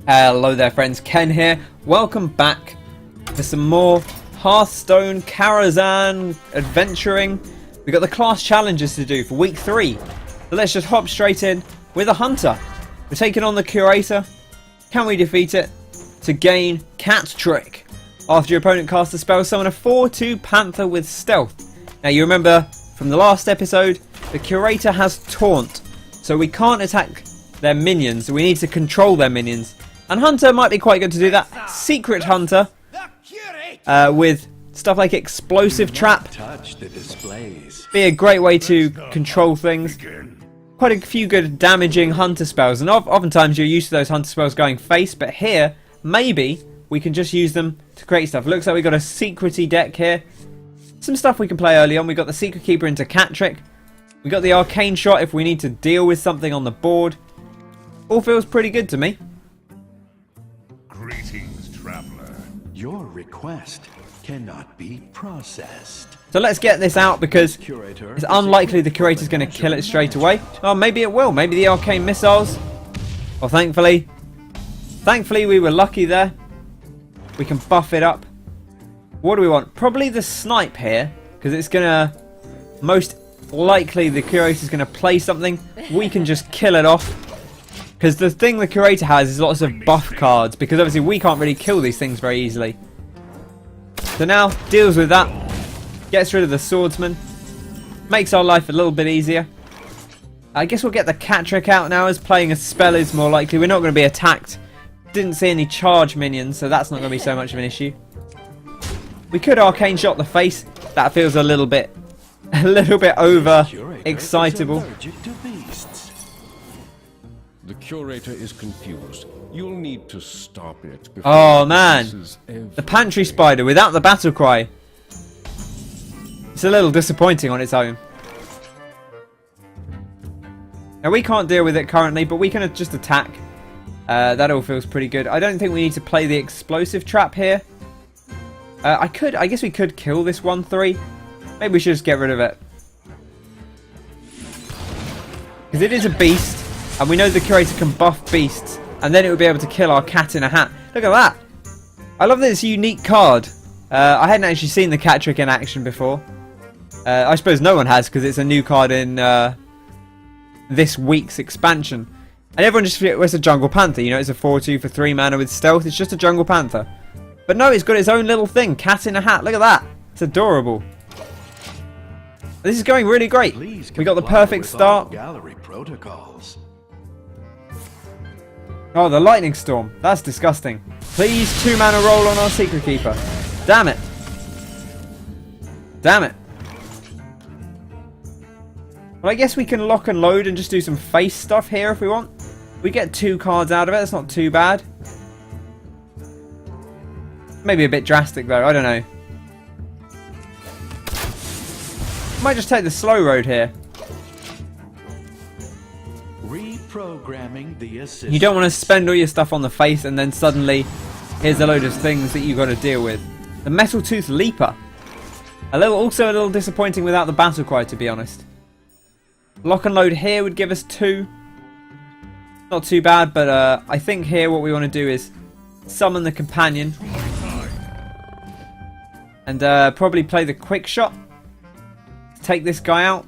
Hello there friends, Ken here. Welcome back to some more Hearthstone Karazhan adventuring. We've got the class challenges to do for week 3. So let's just hop straight in with a hunter. We're taking on the Curator. Can we defeat it to gain Cat Trick? After your opponent casts a spell, summon a 4/2 Panther with Stealth. Now you remember from the last episode, the Curator has Taunt. So we can't attack their minions, we need to control their minions. And Hunter might be quite good to do that. Secret Hunter with stuff like Explosive Trap. Be a great way to control things. Quite a few good damaging Hunter spells. And oftentimes you're used to those Hunter spells going face. But here, maybe we can just use them to create stuff. Looks like we've got a secrety deck here. Some stuff we can play early on. We've got the Secret Keeper into Cat Trick. We've got the Arcane Shot if we need to deal with something on the board. All feels pretty good to me. Greetings, traveler. Your request cannot be processed. So let's get this out because it's unlikely the Curator's going to kill it straight away. Oh, maybe it will. Maybe the Arcane Missiles. Well, thankfully we were lucky there. We can buff it up. What do we want? Probably the Snipe here because it's going to... Most likely the Curator's going to play something. We can just kill it off. Because the thing the Curator has is lots of buff cards. Because obviously we can't really kill these things very easily. So now, deals with that. Gets rid of the Swordsman. Makes our life a little bit easier. I guess we'll get the Cat Trick out now as playing a spell is more likely. We're not going to be attacked. Didn't see any charge minions, so that's not going to be so much of an issue. We could Arcane Shot the face. That feels a little bit over excitable. The Curator is confused. You'll need to stop it. Oh man, the Pantry Spider without the battle cry. It's a little disappointing on its own. Now we can't deal with it currently, but we can just attack. That all feels pretty good. I don't think we need to play the Explosive Trap here. I guess we could kill this 1/3. Maybe we should just get rid of it. Because it is a beast. And we know the Curator can buff beasts. And then it will be able to kill our Cat in a Hat. Look at that. I love this unique card. I hadn't actually seen the Cat Trick in action before. I suppose no one has because it's a new card in this week's expansion. And everyone just thinks it's a Jungle Panther. You know, it's a 4/2 for 3 mana with Stealth. It's just a Jungle Panther. But no, it's got its own little thing. Cat in a Hat. Look at that. It's adorable. This is going really great. We got the perfect start. Gallery protocols. Oh, the Lightning Storm. That's disgusting. Please 2 mana roll on our Secret Keeper. Damn it. Damn it. Well, I guess we can lock and load and just do some face stuff here if we want. We get 2 cards out of it. That's not too bad. Maybe a bit drastic, though. I don't know. Might just take the slow road here. Reprogramming the assistant. You don't want to spend all your stuff on the face and then suddenly here's a load of things that you've got to deal with. The Metal Tooth Leaper. Also a little disappointing without the battle cry, to be honest. Lock and load here would give us 2. Not too bad, but I think here what we want to do is summon the companion. And probably play the quick shot. Take this guy out.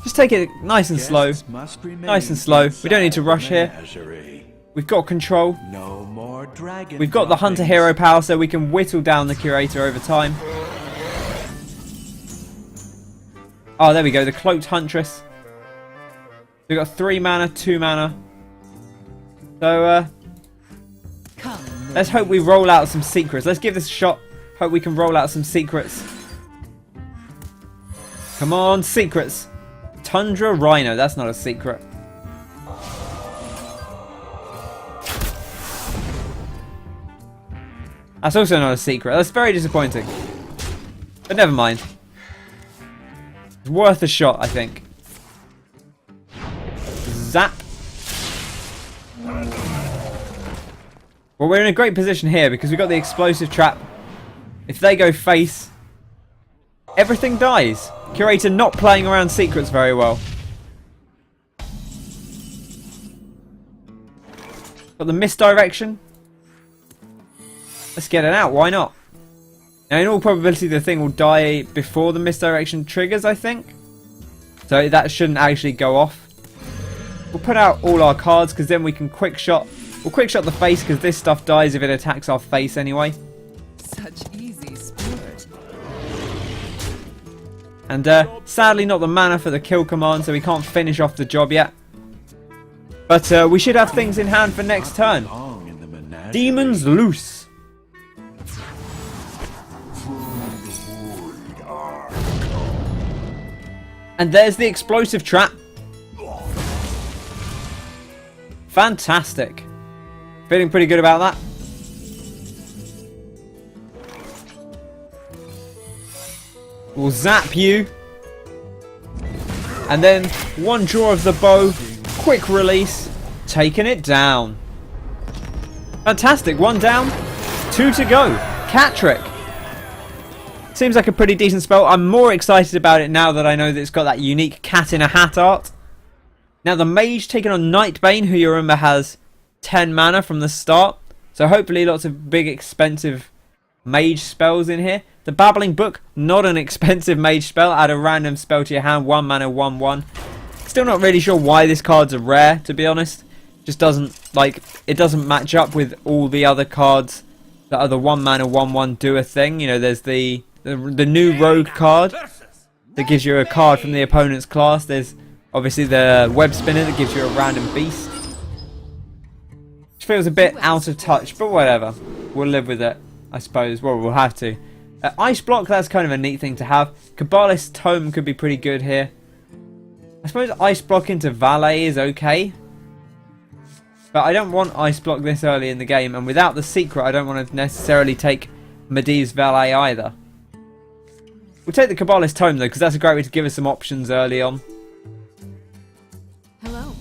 Just take it nice and slow. Nice and slow. We don't need to rush here. We've got control. We've got the Hunter hero power so we can whittle down the Curator over time. Oh, there we go. The Cloaked Huntress. We've got 3 mana, 2 mana. So, let's hope we roll out some secrets. Let's give this a shot. Hope we can roll out some secrets. Come on, secrets. Tundra Rhino. That's not a secret. That's also not a secret. That's very disappointing. But never mind. It's worth a shot, I think. Zap. Well, we're in a great position here because we've got the Explosive Trap. If they go face, everything dies. Curator not playing around secrets very well. Got the misdirection. Let's get it out, why not? Now in all probability the thing will die before the misdirection triggers, I think. So that shouldn't actually go off. We'll put out all our cards because then we can quick shot. We'll quick shot the face because this stuff dies if it attacks our face anyway. Such easy sport. And sadly not the mana for the kill command, so we can't finish off the job yet. But we should have things in hand for next turn. Long in the menagerie. Demons loose. And there's the explosive trap. Fantastic. Feeling pretty good about that. We'll zap you. And then one draw of the bow. Quick release. Taking it down. Fantastic. One down. 2 to go. Cat trick. Seems like a pretty decent spell. I'm more excited about it now that I know that it's got that unique cat in a hat art. Now the mage taking on Nightbane, who you remember has 10 mana from the start. So hopefully lots of big expensive mage spells in here. The Babbling Book, not an expensive mage spell. Add a random spell to your hand, 1 mana, 1/1. Still not really sure why this card's a rare, to be honest. Just doesn't, like, it doesn't match up with all the other cards that are the 1 mana, 1/1 do a thing. You know, there's the new rogue card that gives you a card from the opponent's class. There's obviously the web spinner that gives you a random beast. Which feels a bit out of touch, but whatever. We'll live with it, I suppose. Well, we'll have to. Ice Block, that's kind of a neat thing to have. Kabbalist's Tome could be pretty good here. I suppose Ice Block into Valet is okay. But I don't want Ice Block this early in the game. And without the secret, I don't want to necessarily take Medivh's Valet either. We'll take the Kabbalist's Tome though, because that's a great way to give us some options early on. Hello.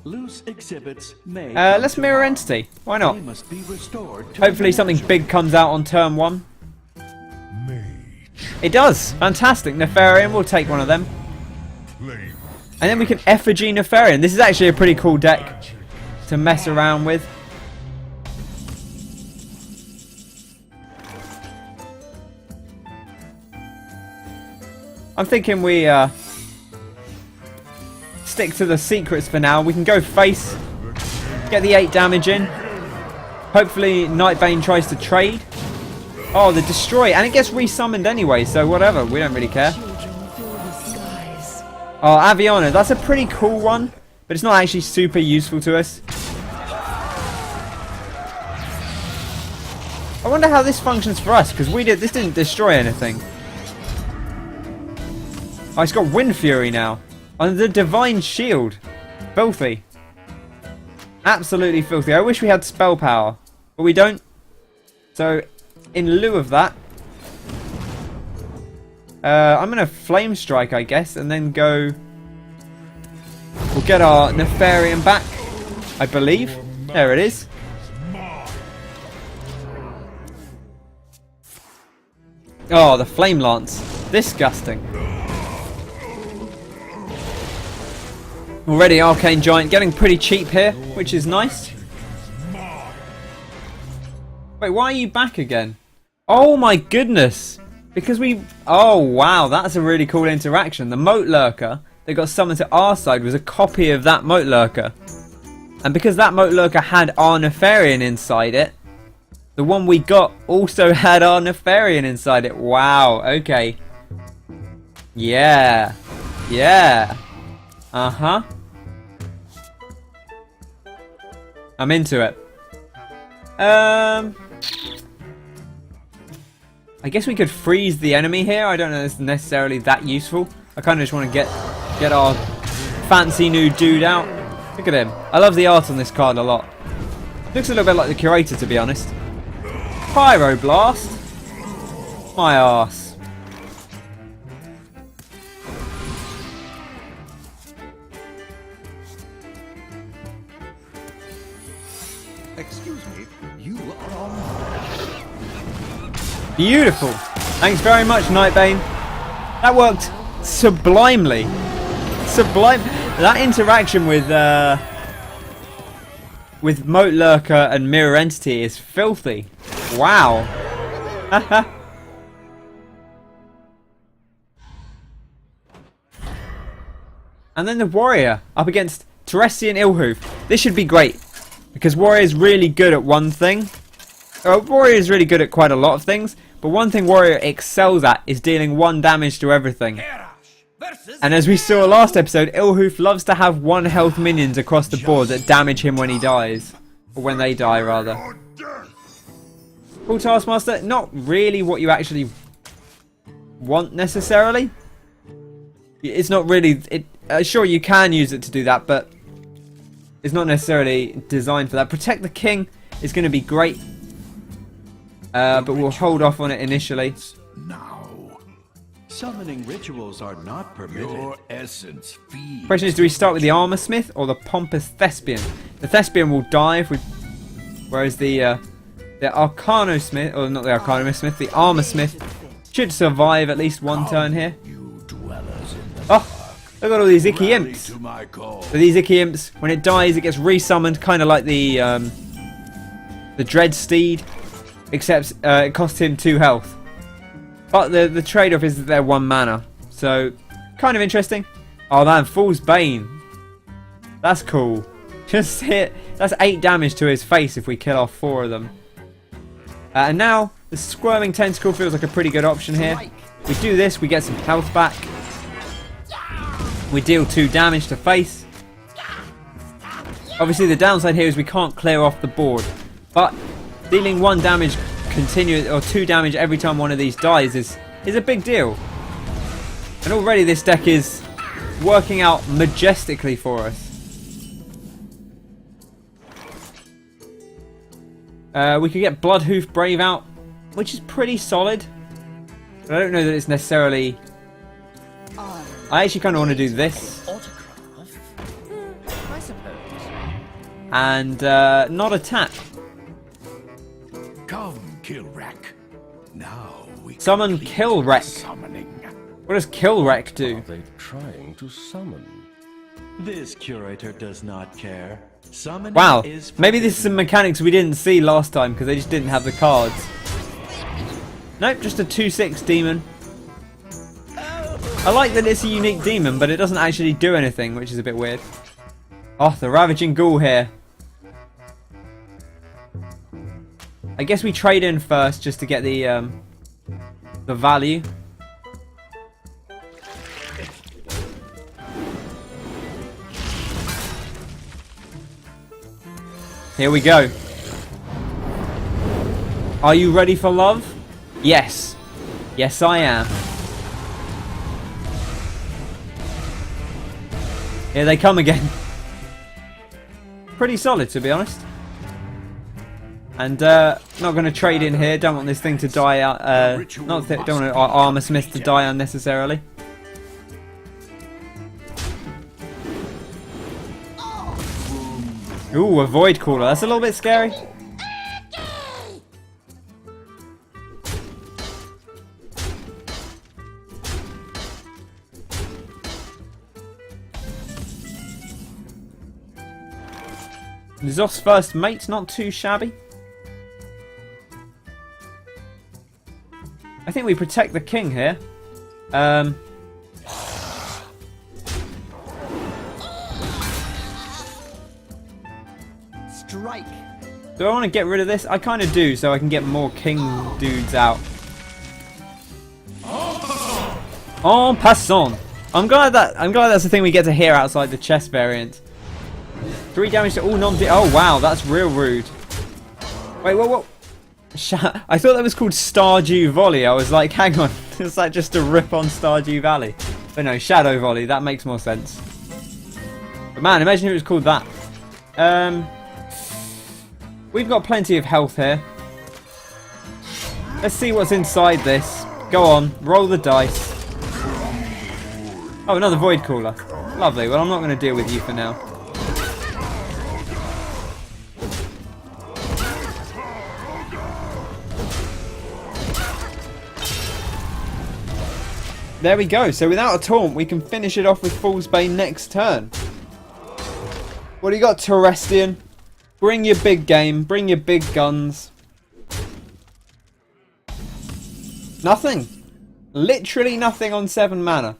Loose exhibits may Let's Mirror Entity. Why not? They must be restored to Hopefully the something menagerie. big comes out on turn 1. It does. Fantastic. Nefarian. We'll take one of them. And then we can Effigy Nefarian. This is actually a pretty cool deck to mess around with. I'm thinking we stick to the secrets for now. We can go face, get the 8 damage in. Hopefully Nightbane tries to trade. Oh, the destroy, and it gets resummoned anyway, so whatever, we don't really care. Oh, Aviana, that's a pretty cool one, but it's not actually super useful to us. I wonder how this functions for us, because this didn't destroy anything. Oh, it's got Wind Fury now. On the Divine Shield. Filthy. Absolutely filthy. I wish we had spell power, but we don't. So, in lieu of that, I'm going to Flame Strike, I guess, and then go... We'll get our Nefarian back, I believe. There it is. Oh, the Flame Lance. Disgusting. Already Arcane Giant getting pretty cheap here, which is nice. Wait, why are you back again? Oh my goodness! Because we... Oh wow, that's a really cool interaction. The Moat Lurker that got summoned to our side was a copy of that Moat Lurker. And because that Moat Lurker had our Nefarian inside it, the one we got also had our Nefarian inside it. Wow, okay. Yeah. Yeah. Uh-huh. I'm into it. I guess we could freeze the enemy here. I don't know if it's necessarily that useful. I kind of just want to get our fancy new dude out. Look at him. I love the art on this card a lot. Looks a little bit like the Curator, to be honest. Pyroblast. My arse. Excuse me, you are on. Beautiful. Thanks very much, Nightbane. That worked sublimely. Sublime. That interaction with Moat Lurker and Mirror Entity is filthy. Wow. And then the Warrior up against Terrestrian Illhoof. This should be great because Warrior is really good at one thing. Warrior is really good at quite a lot of things, but one thing Warrior excels at is dealing 1 damage to everything. And as we saw last episode, Illhoof loves to have 1 health minions across the board that damage him when he dies. Or when they die, rather. Full Taskmaster, not really what you actually want necessarily. It's not really... sure, you can use it to do that, but it's not necessarily designed for that. Protect the King is going to be great. But we'll hold off on it initially. Now, summoning rituals are not permitted. Your essence feeds. Question is, do we start with the Armor Smith or the Pompous Thespian? The Thespian will die if we... Whereas the Arcano Smith, or not the Arcano Smith, the Armor Smith should survive at least 1 turn here. Oh, look at all these icky imps. So these icky imps, when it dies, it gets resummoned, kind of like the Dread Steed, except it costs him 2 health. But the trade-off is that they're 1 mana, so kind of interesting. Oh man, Fool's Bane. That's cool. Just hit. That's 8 damage to his face if we kill off 4 of them. And now the Squirming Tentacle feels like a pretty good option here. We do this, we get some health back. We deal 2 damage to face. Obviously the downside here is we can't clear off the board, but dealing 1 damage or 2 damage every time one of these dies is a big deal. And already this deck is working out majestically for us. We could get Bloodhoof Brave out, which is pretty solid. But I don't know that it's necessarily... I actually kind of want to do this. I suppose. And not attack. Come, Killwreck. Now we Summon Killwreck. summoning. What does Killwreck Are do? they trying to summon? This curator does not care. Summoning Wow, is maybe this is some mechanics we didn't see last time because they just didn't have the cards. Nope, just a 2/6 demon. I like that it's a unique demon, but it doesn't actually do anything, which is a bit weird. Oh, the Ravaging Ghoul here. I guess we trade in first just to get the value. Here we go. Are you ready for love? Yes. Yes, I am. Here they come again. Pretty solid, to be honest. And not going to trade in here. Don't want this thing to die out. Don't want our Armor Smith to die unnecessarily. Ooh, a Void Caller. That's a little bit scary. Zoth's first mate, not too shabby. I think we protect the king here. Strike. Do I want to get rid of this? I kind of do, so I can get more king dudes out. En passant. I'm glad that's the thing we get to hear outside the chess variant. 3 damage to all oh wow, that's real rude. Wait, what? I thought that was called Stardew Volley. I was like, hang on, is that just a rip on Stardew Valley? But no, Shadow Volley, that makes more sense. But man, imagine if it was called that. We've got plenty of health here. Let's see what's inside this. Go on, roll the dice. Oh, another Void Caller. Lovely, well I'm not going to deal with you for now. there we go. So without a taunt, we can finish it off with Fool's Bane next turn. What do you got, Terrestrian? Bring your big game. Bring your big guns. Nothing. Literally nothing on 7 mana.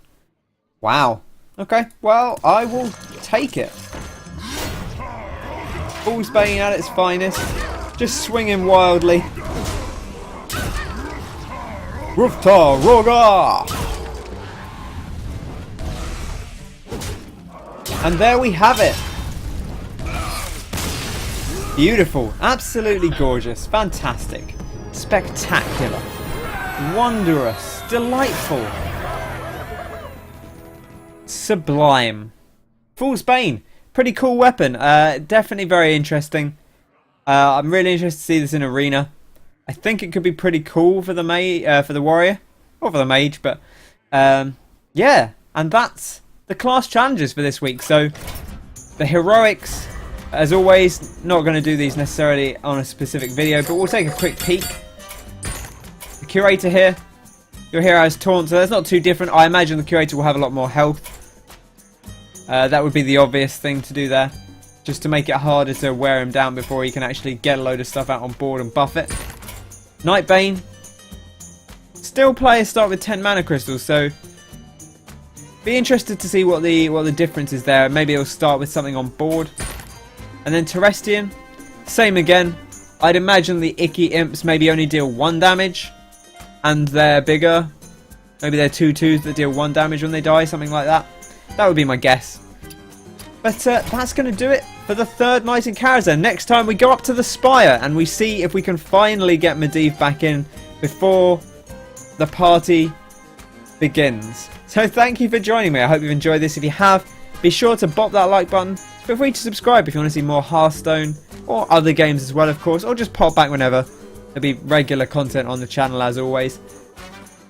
Wow. Okay, well, I will take it. Fool's Bane at its finest. Just swinging wildly. Rufta Roga! And there we have it. Beautiful. Absolutely gorgeous. Fantastic. Spectacular. Wondrous. Delightful. Sublime. Fool's Bane. Pretty cool weapon. Definitely very interesting. I'm really interested to see this in arena. I think it could be pretty cool for the warrior, or for the mage. But yeah, and that's the class challenges for this week. So the heroics, as always, not going to do these necessarily on a specific video, but we'll take a quick peek. The Curator here. Your hero has taunt, so that's not too different. I imagine the Curator will have a lot more health. That would be the obvious thing to do there, just to make it harder to wear him down before he can actually get a load of stuff out on board and buff it. Nightbane. Still players start with 10 mana crystals, so be interested to see what the difference is there. Maybe it'll start with something on board. And then Terrestrian, same again. I'd imagine the icky imps maybe only deal 1 damage, and they're bigger. Maybe they're 2/2s that deal 1 damage when they die, something like that. That would be my guess. But that's going to do it for the 3rd night in Karazhan. Next time we go up to the Spire and we see if we can finally get Medivh back in before the party begins. So thank you for joining me. I hope you've enjoyed this. If you have, be sure to bop that like button. Feel free to subscribe if you want to see more Hearthstone or other games as well, of course, or just pop back whenever. There'll be regular content on the channel as always.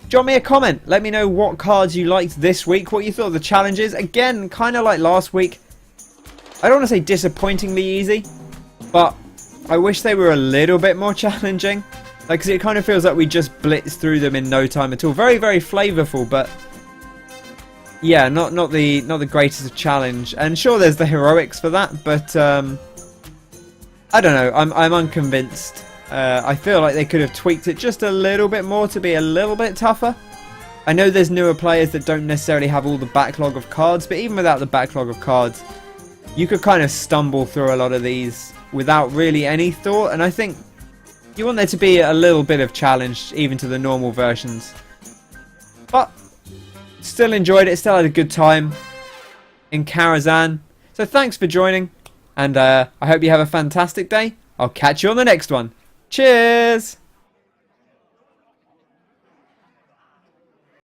Drop me a comment. Let me know what cards you liked this week, what you thought of the challenges. Again, kind of like last week. I don't want to say disappointingly easy, but I wish they were a little bit more challenging. Like, 'cause it kind of feels like we just blitzed through them in no time at all. Very, very flavourful, but yeah, not the greatest of challenge. And sure, there's the heroics for that, but I don't know. I'm unconvinced. I feel like they could have tweaked it just a little bit more to be a little bit tougher. I know there's newer players that don't necessarily have all the backlog of cards, but even without the backlog of cards, you could kind of stumble through a lot of these without really any thought, and I think you want there to be a little bit of challenge even to the normal versions. But still enjoyed it, still had a good time in Karazhan. So thanks for joining, and I hope you have a fantastic day. I'll catch you on the next one. Cheers!